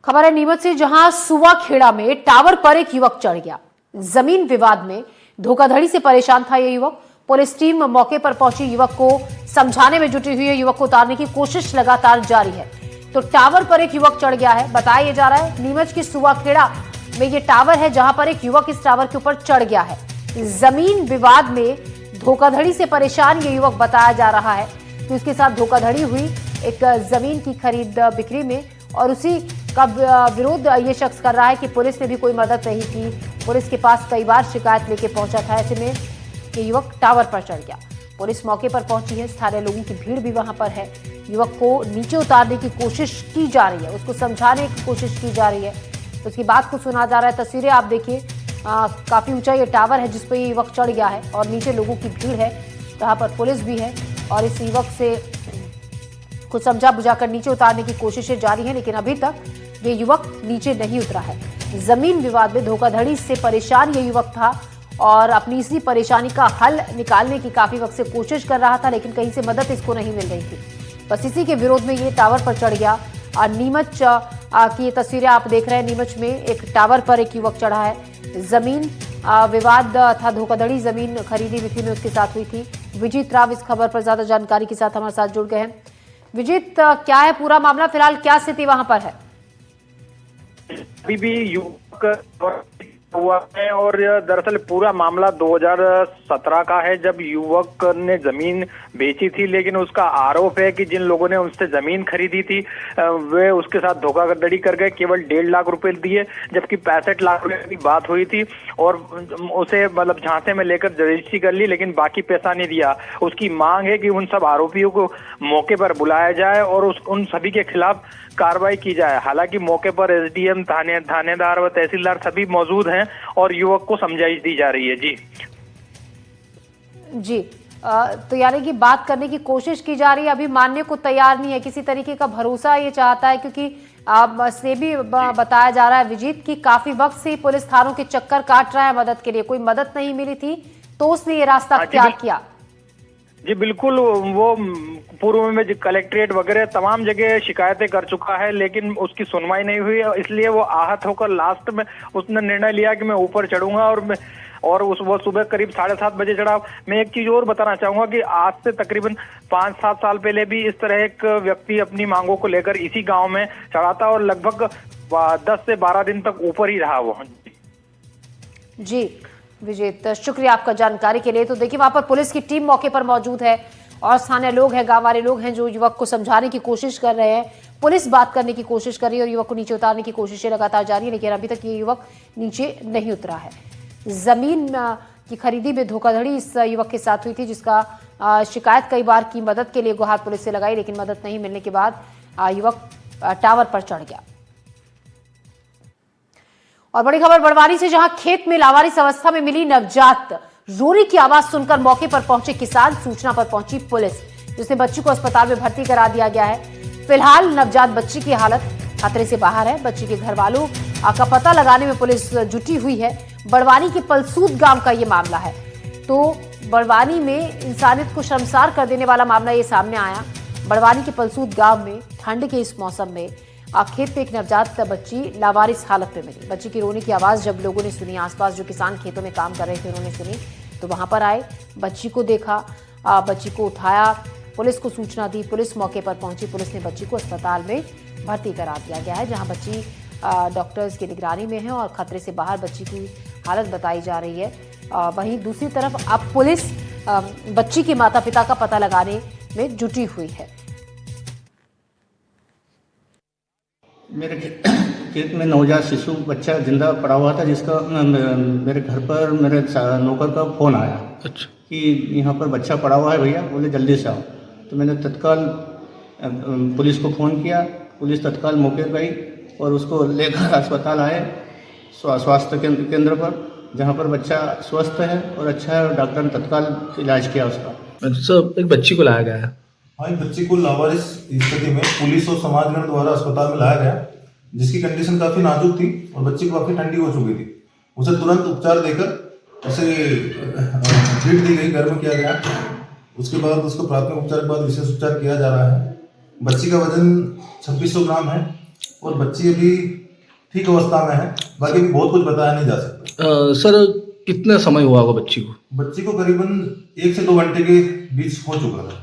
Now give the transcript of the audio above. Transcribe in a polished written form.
खबर है नीमच से, जहां सुवाखेड़ा में टावर पर एक युवक चढ़ गया। जमीन विवाद में धोखाधड़ी से परेशान था यह युवक। पुलिस टीम मौके पर पहुंची युवक को समझाने में जुटी हुई है। युवक को उतारने की कोशिश लगातार जारी है। तो टावर पर एक युवक चढ़ गया है। बताया जा रहा है नीमच की सुवाखेड़ा में ये टावर है, जहां पर एक युवक इस टावर के ऊपर चढ़ गया है। जमीन विवाद में धोखाधड़ी से परेशान ये युवक बताया जा रहा है कि उसके साथ धोखाधड़ी हुई एक जमीन की खरीद बिक्री में, और उसी का विरोध ये शख्स कर रहा है कि पुलिस ने भी कोई मदद नहीं की। पुलिस के पास कई बार शिकायत लेके पहुंचा था। ऐसे में ये युवक टावर पर चढ़ गया। पुलिस मौके पर पहुंची है। स्थानीय लोगों की भीड़ भी वहां पर है। युवक को नीचे उतारने की कोशिश की जा रही है, उसको समझाने की कोशिश की जा रही है। उसकी बात को सुना जा रहा है। तस्वीरें आप देखिए, काफी ऊंचा ये टावर है जिस पर ये युवक चढ़ गया है, और नीचे लोगों की भीड़ है जहां पर पुलिस भी है, और इस युवक से कुछ समझा बुझाकर नीचे उतारने की कोशिशें जारी हैं, लेकिन अभी तक ये युवक नीचे नहीं उतरा है। जमीन विवाद में धोखाधड़ी से परेशान ये युवक था और अपनी इसी परेशानी का हल निकालने की काफी वक्त से कोशिश कर रहा था, लेकिन कहीं से मदद इसको नहीं मिल रही थी। बस इसी के विरोध में ये टावर पर चढ़ गया। और नीमच की ये तस्वीरें आप देख रहे हैं। नीमच में एक टावर पर एक युवक चढ़ा है। जमीन विवाद था, धोखाधड़ी जमीन खरीदी बिक्री में उसके साथ हुई थी। विजीत राव इस खबर पर ज्यादा जानकारी के साथ हमारे साथ जुड़ गए हैं। विजीत, क्या है पूरा मामला? फिलहाल क्या स्थिति वहां पर है? अभी भी युवक हुआ है, और दरअसल पूरा मामला 2017 का है, जब युवक ने जमीन बेची थी। लेकिन उसका आरोप है कि जिन लोगों ने उससे जमीन खरीदी थी वे उसके साथ धोखाधड़ी कर गए। केवल 1.5 लाख रुपए दिए, जबकि 65 लाख रुपए की बात हुई थी, और उसे मतलब झांसे में लेकर रजिस्ट्री कर ली, लेकिन बाकी पैसा नहीं दिया। उसकी मांग है कि उन सब आरोपियों को मौके पर बुलाया जाए और उन सभी के खिलाफ कार्रवाई की जाए। हालांकि मौके पर एसडीएम, थानेदार व तहसीलदार सभी मौजूद हैं और युवक को समझाइश दी जा रही है। जी, तो यानी कि बात करने की कोशिश की जा रही है, अभी मानने को तैयार नहीं है। किसी तरीके का भरोसा ये चाहता है, क्योंकि से भी बताया जा रहा है विजीत की काफी वक्त से पुलिस थानों के चक्कर काट रहा है मदद के लिए, कोई मदद नहीं मिली थी, तो उसने ये रास्ता क्या किया? जी बिल्कुल, वो पूर्व में कलेक्ट्रेट वगैरह तमाम जगह शिकायतें कर चुका है, लेकिन उसकी सुनवाई नहीं हुई। इसलिए वो आहत होकर लास्ट में उसने निर्णय लिया कि मैं ऊपर चढ़ूंगा, और वो सुबह करीब 7:30 बजे चढ़ा। मैं एक चीज और बताना चाहूंगा कि आज से तकरीबन 5-7 साल पहले भी इस तरह एक व्यक्ति अपनी मांगों को लेकर इसी गांव में चढ़ा था, और लगभग 10 से 12 दिन तक ऊपर ही रहा वो। जी विजेत, शुक्रिया आपका जानकारी के लिए। तो देखिए, वहां पर पुलिस की टीम मौके पर मौजूद है और स्थानीय लोग हैं, गांव वाले लोग हैं, जो युवक को समझाने की कोशिश कर रहे हैं। पुलिस बात करने की कोशिश कर रही है और युवक को नीचे उतारने की कोशिशें लगातार जारी है, लेकिन अभी तक ये युवक नीचे नहीं उतरा है। जमीन की खरीदी में धोखाधड़ी इस युवक के साथ हुई थी, जिसका शिकायत कई बार की, मदद के लिए गुहार पुलिस से लगाई, लेकिन मदद नहीं मिलने के बाद युवक टावर पर चढ़ गया। और बड़ी खबर बड़वानी से, जहां खेत में लावारिस अवस्था में मिली नवजात रोने की आवाज सुनकर मौके पर पहुंचे किसान। सूचना पर पहुंची पुलिस, जिसने बच्ची को अस्पताल में भर्ती करा दिया गया है। फिलहाल नवजात बच्ची की हालत खतरे से बाहर है। बच्ची के घर वालों का पता लगाने में पुलिस जुटी हुई है। बड़वानी के पलसूद गांव का ये मामला है। तो बड़वानी में इंसानियत को शर्मसार कर देने वाला मामला ये सामने आया। बड़वानी के पलसूद गांव में ठंड के इस मौसम में खेत पे एक नवजात बच्ची लावारिस हालत में मिली। बच्ची की रोने की आवाज जब लोगों ने सुनी, आसपास जो किसान खेतों में काम कर रहे थे उन्होंने सुनी, तो वहां पर आए, बच्ची को देखा, बच्ची को उठाया, पुलिस को सूचना दी। पुलिस मौके पर पहुंची। पुलिस ने बच्ची को अस्पताल में भर्ती करा दिया गया है, जहां बच्ची डॉक्टर्स की निगरानी में है और खतरे से बाहर बच्ची की हालत बताई जा रही है। वहीं दूसरी तरफ अब पुलिस बच्ची के माता पिता का पता लगाने में जुटी हुई है। मेरे खेत में नवजात शिशु बच्चा जिंदा पड़ा हुआ था, जिसका मेरे घर पर मेरे नौकर का फ़ोन आया। अच्छा। कि यहाँ पर बच्चा पड़ा हुआ है भैया, बोले जल्दी से आओ। तो मैंने तत्काल पुलिस को फ़ोन किया। पुलिस तत्काल मौके पर गई और उसको लेकर अस्पताल आए, स्वास्थ्य केंद्र पर, जहाँ पर बच्चा स्वस्थ है और अच्छा है, और डॉक्टर ने तत्काल इलाज किया उसका। अच्छा, एक बच्ची को लाया गया है। हाँ, एक बच्ची को लावारिस स्थिति में पुलिस और समाजगण द्वारा अस्पताल में लाया गया, जिसकी कंडीशन काफी नाजुक थी और बच्ची को काफी ठंडी हो चुकी थी। उसे तुरंत उपचार देकर उसे ट्रीट दी गई, घर में किया गया। उसके बाद उसको प्राथमिक उपचार के बाद विशेष उपचार किया जा रहा है। बच्ची का वजन 2600 ग्राम है और बच्ची अभी ठीक अवस्था में है। बाकी अभी बहुत कुछ बताया नहीं जा सकता। सर कितना समय हुआ होगा बच्ची को? बच्ची को करीबन 1 से 2 घंटे के बीच हो चुका था।